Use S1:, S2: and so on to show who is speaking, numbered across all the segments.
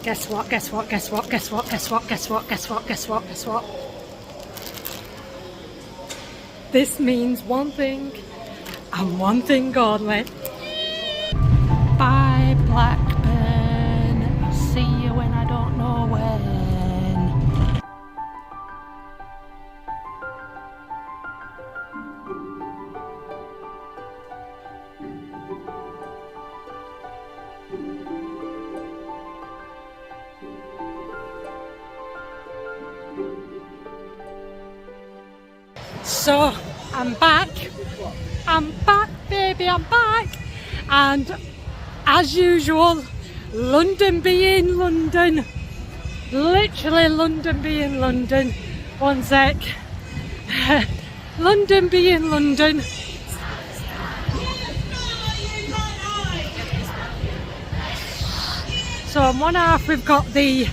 S1: Guess what, guess what, guess what, guess what, guess what, guess what, guess what, guess what, guess what? This means one thing and one thing only. Bye, Blackburn. I'll see you when I don't know when. So I'm back, baby, I'm back, and as usual, London being London, literally London being London. One sec. London being London. So on one half we've got the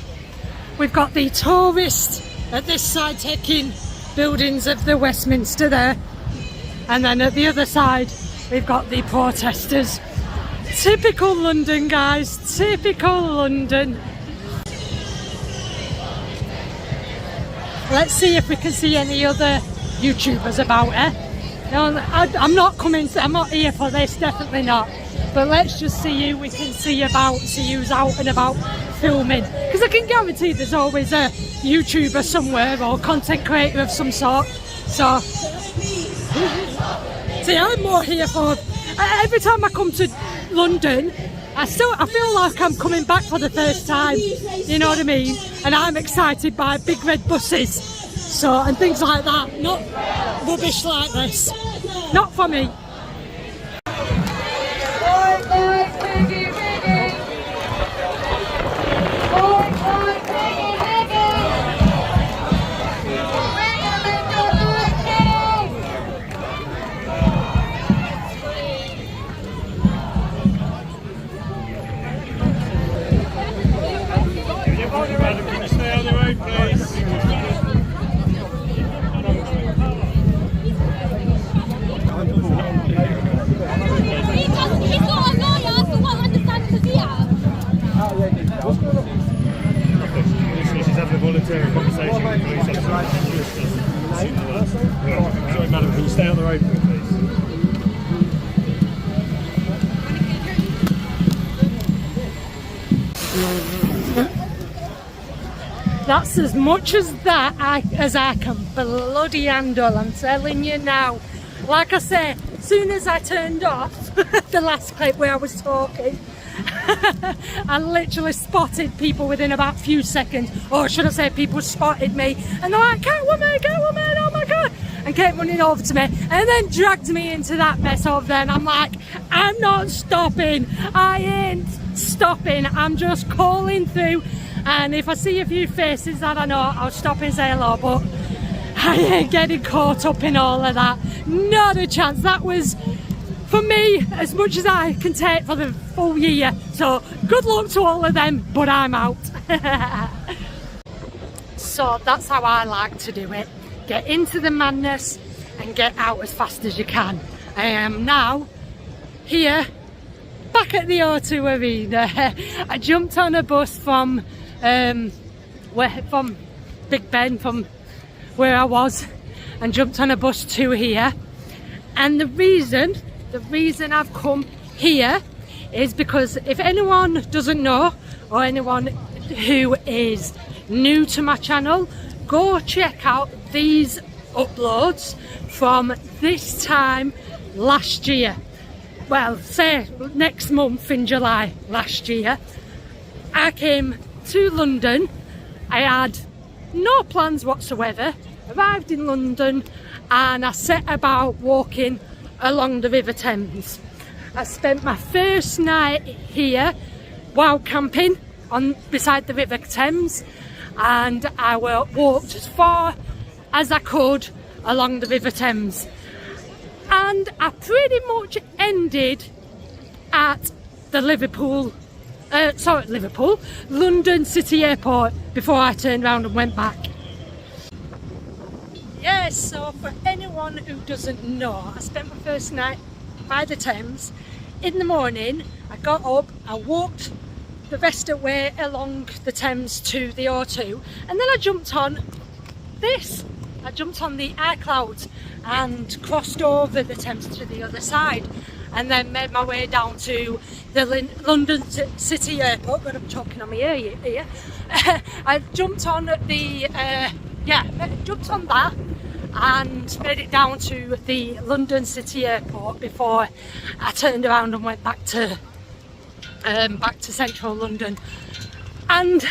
S1: tourists at this side taking buildings of the Westminster there, and then at the other side we've got the protesters. Typical London, guys, typical London. Let's see if we can see any other YouTubers about it. No, I'm not here for this, definitely not. But let's just see who we can see who's out and about filming. Because I can guarantee there's always a YouTuber somewhere or content creator of some sort. So, see, I'm more here for, every time I come to London, I feel like I'm coming back for the first time, you know what I mean? And I'm excited by big red buses, so, and things like that, not rubbish like this, not for me.
S2: Voluntary conversation with police officers. Sorry, madam, can you stay on the road, please?
S1: That's as much as I can bloody handle, I'm telling you now. Like I say, as soon as I turned off the last clip where I was talking, I literally spotted people within about a few seconds, or should I say people spotted me, and they're like, Catwoman, Catwoman, oh my god, and came running over to me and then dragged me into that mess over there. And I'm like, I'm not stopping, I ain't stopping, I'm just calling through, and if I see a few faces that I know, I'll stop and say hello, but I ain't getting caught up in all of that, not a chance. That was, for me, as much as I can take for the full year. So good luck to all of them, but I'm out. So that's how I like to do it. Get into the madness and get out as fast as you can. I am now here, back at the O2 Arena. I jumped on a bus from Big Ben, from where I was, and jumped on a bus to here. And the reason I've come here is because if anyone doesn't know, or anyone who is new to my channel, go check out these uploads from this time last year. Well, say next month in July last year. I came to London, I had no plans whatsoever, arrived in London, and I set about walking along the River Thames. I spent my first night here while camping beside the River Thames, and I walked as far as I could along the River Thames, and I pretty much ended at the London City Airport before I turned around and went back. Yes, so for anyone who doesn't know, I spent my first night by the Thames. In the morning, I got up, I walked the rest of the way along the Thames to the O2, and then I jumped on this. I jumped on the iCloud and crossed over the Thames to the other side, and then made my way down to the London City Airport. God, I'm choking on my ear here. I jumped on the jumped on that and made it down to the London City Airport before I turned around and went back to central London. And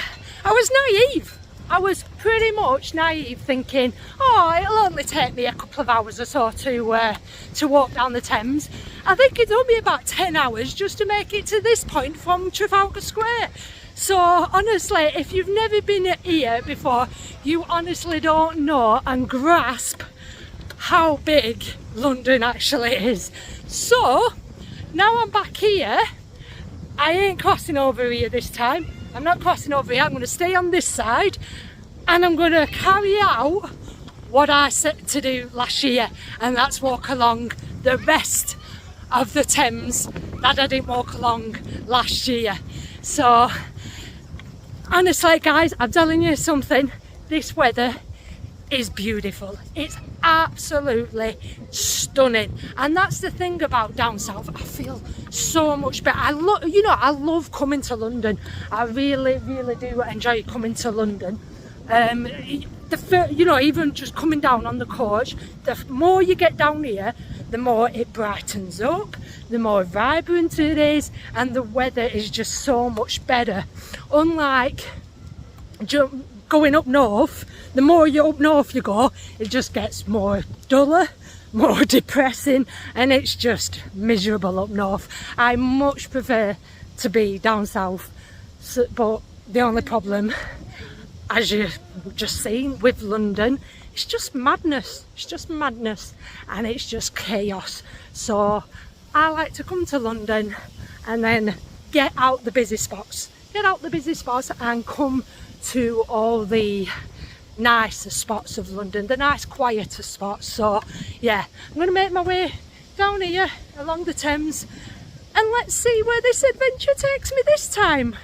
S1: I was naive. I was pretty much naive, thinking, oh, it'll only take me a couple of hours or so to walk down the Thames. I think it took me about 10 hours just to make it to this point from Trafalgar Square. So honestly, if you've never been here before, you honestly don't know and grasp how big London actually is. So now I'm back here. I ain't crossing over here this time. I'm not crossing over here. I'm going to stay on this side, and I'm going to carry out what I set to do last year, and that's walk along the rest of the Thames that I didn't walk along last year. So honestly guys, I'm telling you something, this weather is beautiful. It's absolutely stunning, and that's the thing about down south. I feel so much better. I love coming to London. I really do enjoy coming to London. Even just coming down on the coach, the more you get down here, the more it brightens up, the more vibrant it is, and the weather is just so much better. Unlike going up north, the more up north you go, it just gets more duller, more depressing, and it's just miserable up north. I much prefer to be down south, but the only problem, as you've just seen with London, it's just madness. It's just madness, and it's just chaos. So I like to come to London and then get out the busy spots and come to all the nicer spots of London, the nice quieter spots. So yeah, I'm going to make my way down here along the Thames, and let's see where this adventure takes me this time.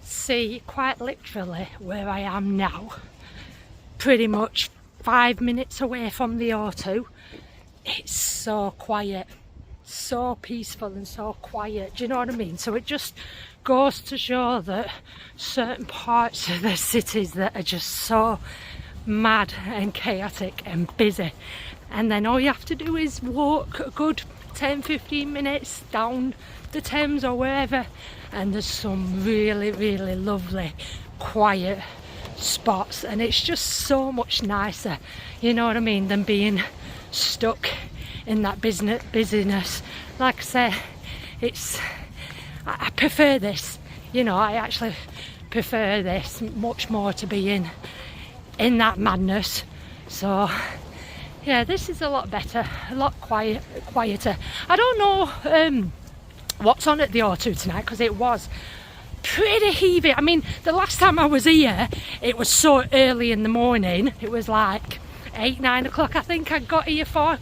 S1: See, quite literally where I am now, pretty much 5 minutes away from the O2, it's so quiet, so peaceful and so quiet. Do you know what I mean? So it just goes to show that certain parts of the cities that are just so mad and chaotic and busy, and then all you have to do is walk a good 10-15 minutes down the Thames or wherever, and there's some really lovely quiet spots, and it's just so much nicer, you know what I mean, than being stuck in that busyness. Like I say, I prefer this, you know, I actually prefer this much more to being in that madness. So yeah, this is a lot better, a lot quieter. I don't know what's on at the O2 tonight, because it was pretty heavy. I mean, the last time I was here, it was so early in the morning. It was like 8-9 o'clock, I think I got here for,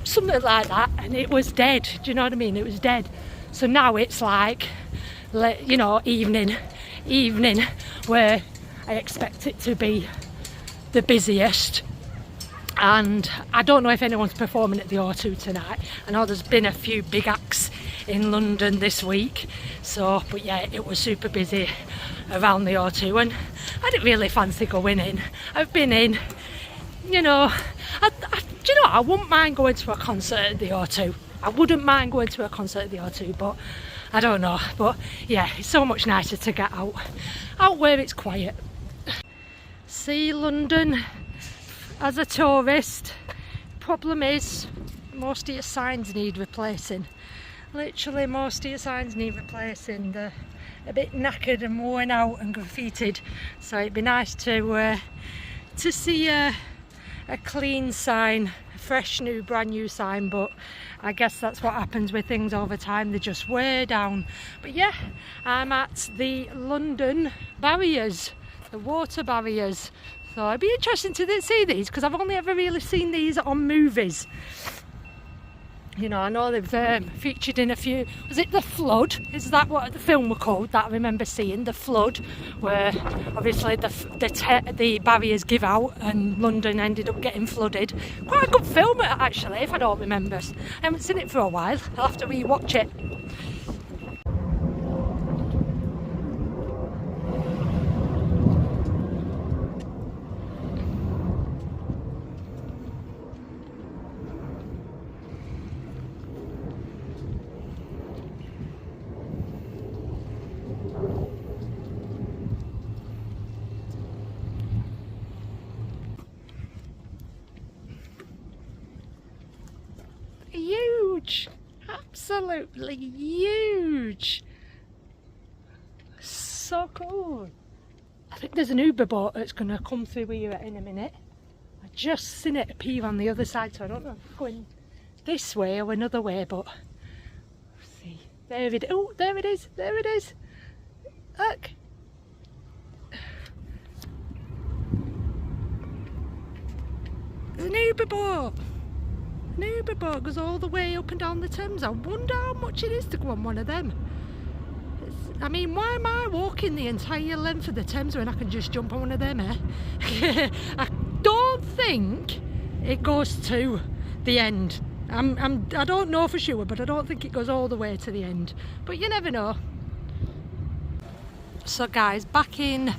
S1: something like that, and it was dead. Do you know what I mean? It was dead. So now it's like, you know, evening, where I expect it to be the busiest. And I don't know if anyone's performing at the O2 tonight. I know there's been a few big acts in London this week, so, but yeah, it was super busy around the O2, and I didn't really fancy going in. I've been in, you know, do you know, I wouldn't mind going to a concert at the O2. I wouldn't mind going to a concert at the O2, but I don't know. But yeah, it's so much nicer to get out where it's quiet. See London as a tourist. Problem is, most of your signs need replacing. Literally most of your signs need replacing. They're a bit knackered and worn out and graffitied, so it'd be nice to see a clean sign, a fresh new brand new sign, but I guess that's what happens with things over time, they just wear down. But yeah, I'm at the London barriers, the water barriers. So it'd be interesting to see these, because I've only ever really seen these on movies. You know, I know they've featured in a few. Was it The Flood? Is that what the film was called that I remember seeing? The Flood, where obviously the barriers give out and London ended up getting flooded. Quite a good film actually, if I don't remember. I haven't seen it for a while. I'll have to rewatch it. Huge, absolutely huge. So cool. I think there's an Uber boat that's going to come through here in a minute. I just seen it appear on the other side, so I don't know if it's going this way or another way, but let's see. There it is. Oh, there it is. There it is. Look. There's an Uber boat. An Uber boat goes all the way up and down the Thames. I wonder how much it is to go on one of them. I mean, why am I walking the entire length of the Thames when I can just jump on one of them, eh? I don't think it goes to the end. I don't know for sure, but I don't think it goes all the way to the end. But you never know. So guys, back in,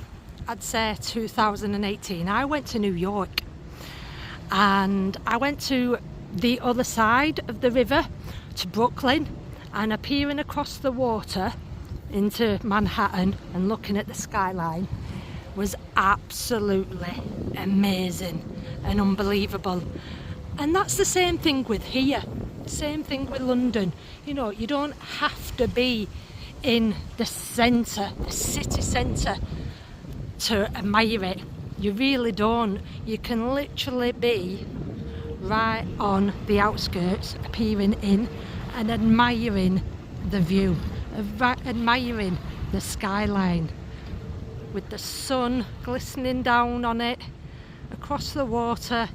S1: I'd say 2018, I went to New York. And I went to the other side of the river to Brooklyn, and appearing across the water into Manhattan and looking at the skyline was absolutely amazing and unbelievable. And that's the same thing with here, same thing with London. You know, you don't have to be in the centre, the city centre, to admire it. You really don't. You can literally be right on the outskirts, appearing in and admiring the view, admiring the skyline with the sun glistening down on it across the water.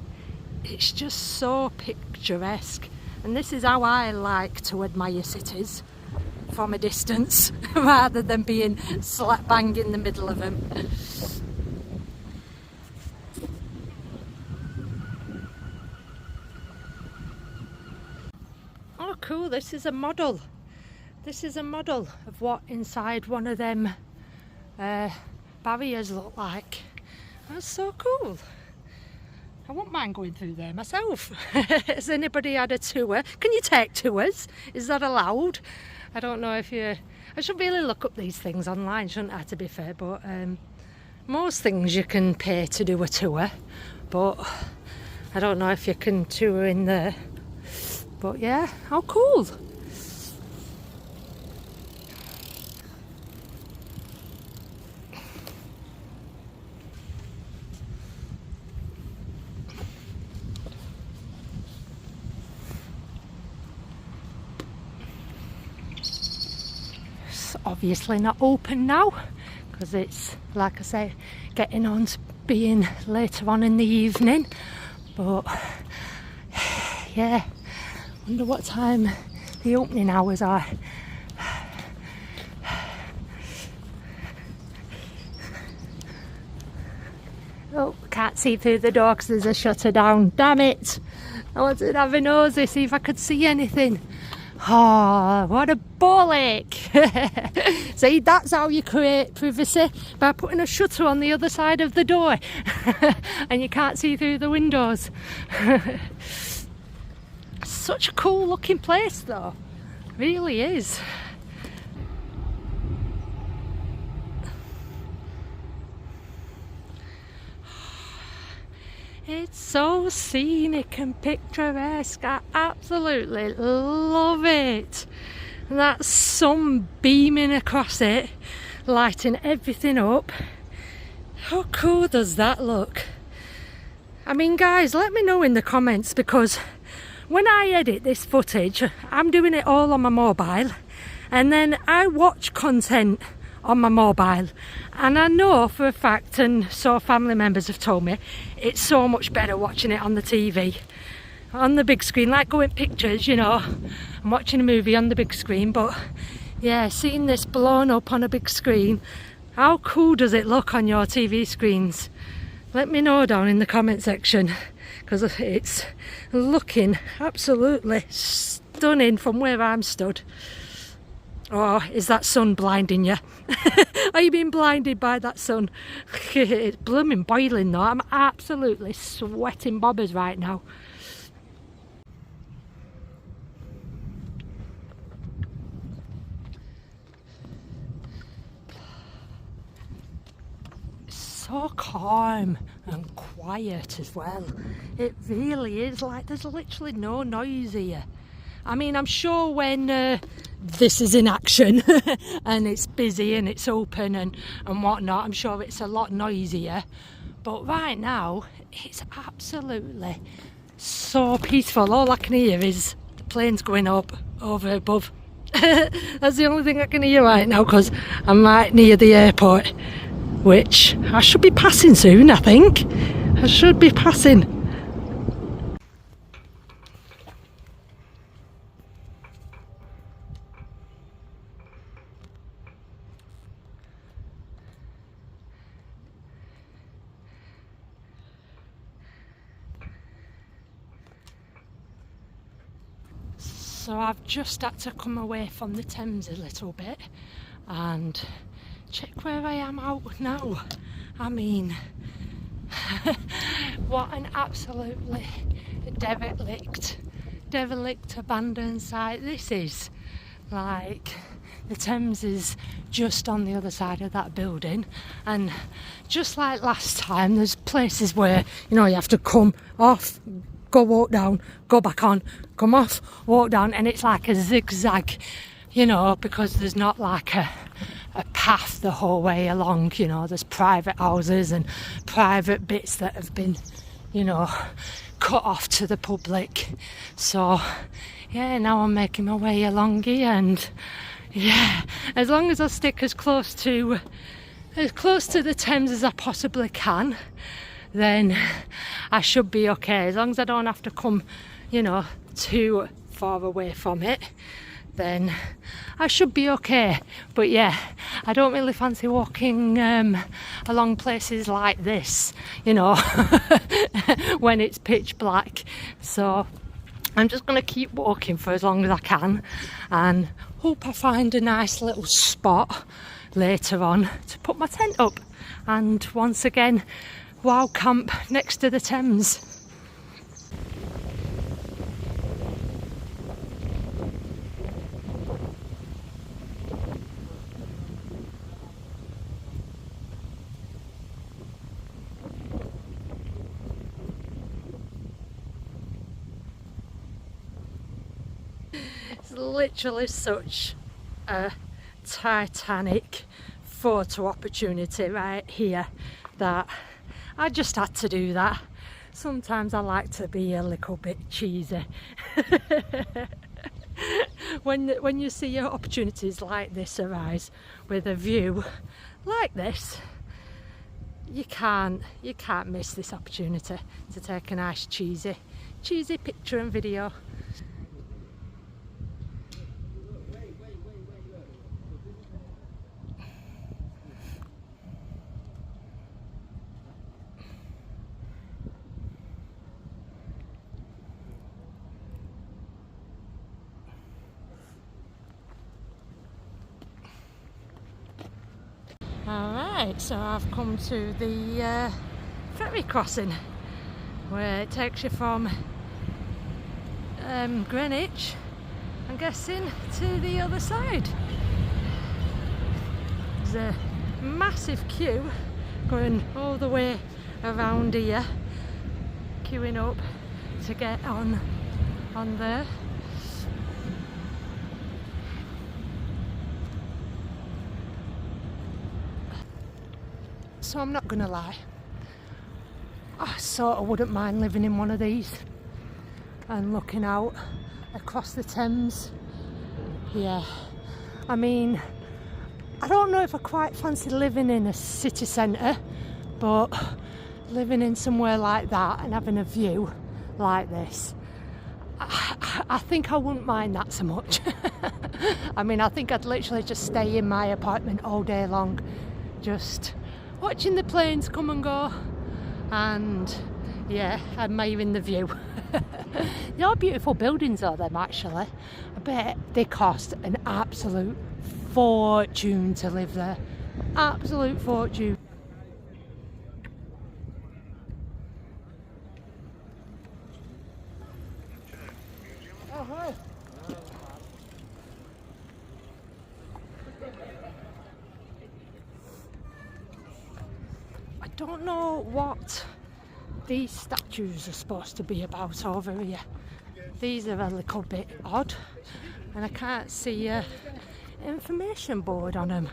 S1: It's just so picturesque, and this is how I like to admire cities, from a distance rather than being slap bang in the middle of them. Oh cool, this is a model. This is a model of what inside one of them barriers look like. That's so cool. I wouldn't mind going through there myself. Has anybody had a tour? Can you take tours? Is that allowed? I don't know if you... I should really look up these things online, shouldn't I, to be fair, but most things you can pay to do a tour, but I don't know if you can tour in there. But yeah, how cool. It's obviously not open now because it's, like I say, getting on to being later on in the evening. But yeah, wonder what time the opening hours are. Oh, can't see through the door because there's a shutter down. Damn it! I wanted to have a nosy, see if I could see anything. Oh, what a bollock! See, that's how you create privacy, by putting a shutter on the other side of the door and you can't see through the windows. Such a cool looking place though, it really is. It's so scenic and picturesque. I absolutely love it. And that sun beaming across it, lighting everything up. How cool does that look? I mean, guys, let me know in the comments, because when I edit this footage, I'm doing it all on my mobile, and then I watch content on my mobile, and I know for a fact, and so family members have told me, it's so much better watching it on the TV, on the big screen, like going pictures, you know, and watching a movie on the big screen. But yeah, seeing this blown up on a big screen, how cool does it look on your TV screens? Let me know down in the comment section, because it's looking absolutely stunning from where I'm stood. Or is that sun blinding you? Are you being blinded by that sun? It's blooming boiling though. I'm absolutely sweating bobbers right now. So calm and quiet as well. It really is, like there's literally no noise here. I mean, I'm sure when this is in action and it's busy and it's open and whatnot, I'm sure it's a lot noisier. But right now, it's absolutely so peaceful. All I can hear is the planes going up over above. That's the only thing I can hear right now, because I'm right near the airport, which I should be passing soon, I think. I should be passing. So I've just had to come away from the Thames a little bit and check where I am out now. I mean, what an absolutely derelict abandoned site this is. Like, the Thames is just on the other side of that building, and just like last time, there's places where, you know, you have to come off, go walk down, go back on, come off, walk down, and it's like a zigzag, you know, because there's not like a path the whole way along, you know. There's private houses and private bits that have been, you know, cut off to the public. So yeah, now I'm making my way along here, and yeah, as long as I stick as close to the Thames as I possibly can, then I should be okay. As long as I don't have to come, you know, too far away from it, then I should be okay. But yeah, I don't really fancy walking along places like this, you know, when it's pitch black. So I'm just going to keep walking for as long as I can, and hope I find a nice little spot later on to put my tent up and once again wow camp next to the Thames. It's literally such a titanic photo opportunity right here that I just had to do that. Sometimes I like to be a little bit cheesy. When you see opportunities like this arise with a view like this, you can't miss this opportunity to take a nice cheesy picture and video. Alright, so I've come to the ferry crossing where it takes you from Greenwich, I'm guessing, to the other side. There's a massive queue going all the way around here, queuing up to get on there. So I'm not gonna lie, I sort of wouldn't mind living in one of these and looking out across the Thames. Yeah, I mean, I don't know if I quite fancy living in a city centre, but living in somewhere like that and having a view like this, I think I wouldn't mind that so much. I mean, I think I'd literally just stay in my apartment all day long, just watching the planes come and go, and yeah, admiring the view. They are beautiful buildings, are them actually. I bet they cost an absolute fortune to live there. Absolute fortune. Oh, hi. I don't know what these statues are supposed to be about over here. These are a little bit odd, and I can't see an information board on them.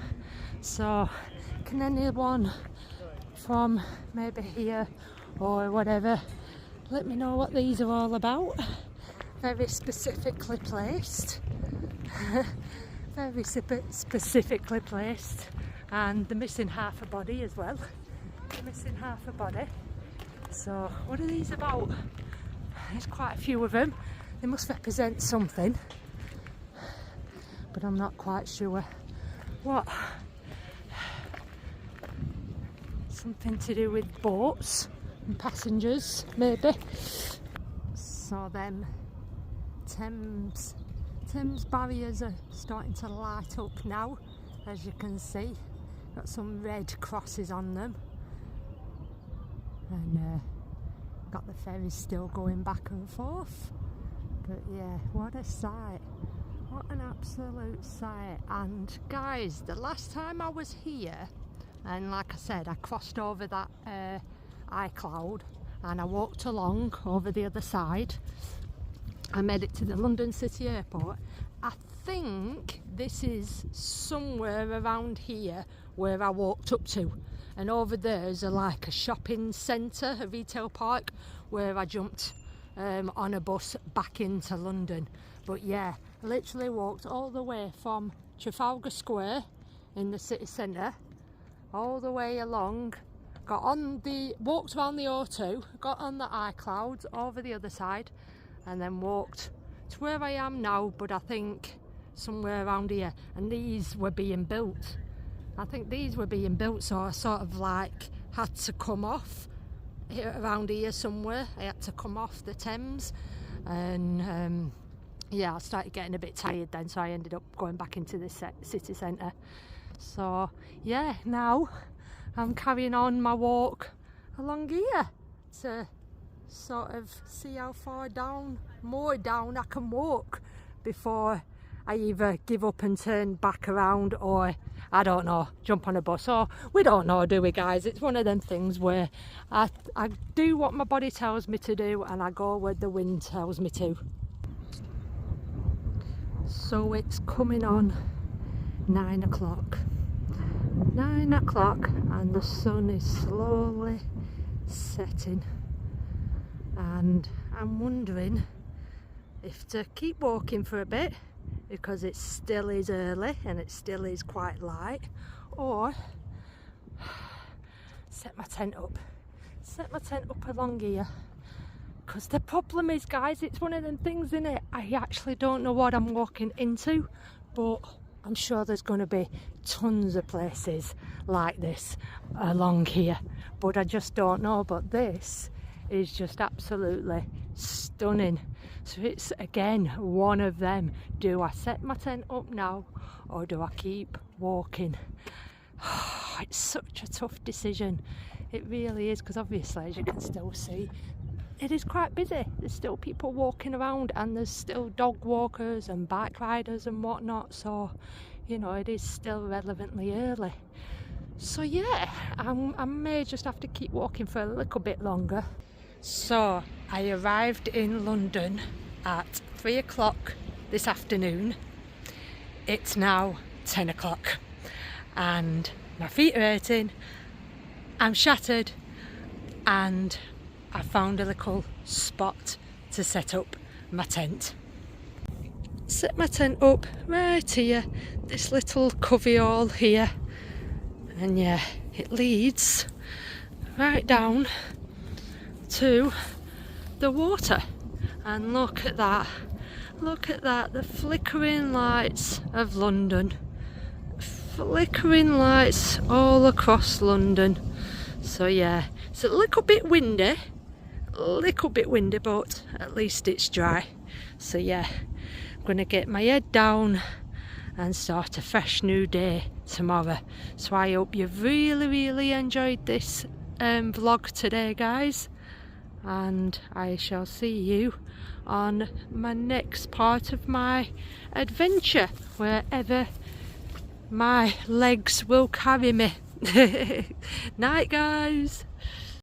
S1: So can anyone from maybe here or whatever let me know what these are all about? Very specifically placed. Very specifically placed, and they're missing half a body as well. They're missing half a body. So what are these about? There's quite a few of them. They must represent something, but I'm not quite sure what. Something to do with boats and passengers, maybe. So then Thames barriers are starting to light up now, as you can see. Got some red crosses on them, and got the ferries still going back and forth. But yeah, what a sight, what an absolute sight. And guys, the last time I was here, and like I said, I crossed over that iCloud and I walked along over the other side. I made it to the London City Airport. I think this is somewhere around here where I walked up to, and over there's like a shopping centre, a retail park, where I jumped on a bus back into London. But yeah, I literally walked all the way from Trafalgar Square in the city centre all the way along, walked around the O2, got on the iCloud over the other side, and then walked to where I am now, but I think somewhere around here. And these were being built. I think these were being built, so I sort of like had to come off here around here somewhere. I had to come off the Thames, and yeah, I started getting a bit tired then, so I ended up going back into the city centre. So yeah, now I'm carrying on my walk along here to sort of see how far more down I can walk before I either give up and turn back around, or I don't know, jump on a bus. Or we don't know, do we guys? It's one of them things where I do what my body tells me to do, and I go where the wind tells me to. So it's coming on 9 o'clock. 9 o'clock, and the sun is slowly setting, and I'm wondering if to keep walking for a bit because it still is early and it still is quite light, or set my tent up along here. Because the problem is, guys, it's one of them things, isn't it? I actually don't know what I'm walking into, but I'm sure there's going to be tons of places like this along here, but I just don't know. But this is just absolutely stunning. So it's again one of them. Do I set my tent up now, or do I keep walking? It's such a tough decision. It really is, because obviously, as you can still see, it is quite busy. There's still people walking around, and there's still dog walkers and bike riders and whatnot. So, you know, it is still relevantly early. So yeah, I may just have to keep walking for a little bit longer. So I arrived in London at 3 o'clock this afternoon. It's now 10 o'clock and my feet are hurting, I'm shattered, and I found a little spot to set up my tent. set my tent up right here, this little covey hall here, and yeah, it leads right down to the water. And look at that, the flickering lights of London, flickering lights all across London. So yeah, it's a little bit windy, but at least it's dry. So yeah, I'm gonna get my head down and start a fresh new day tomorrow. So I hope you've really enjoyed this vlog today, guys, and I shall see you on my next part of my adventure, wherever my legs will carry me. Night, guys.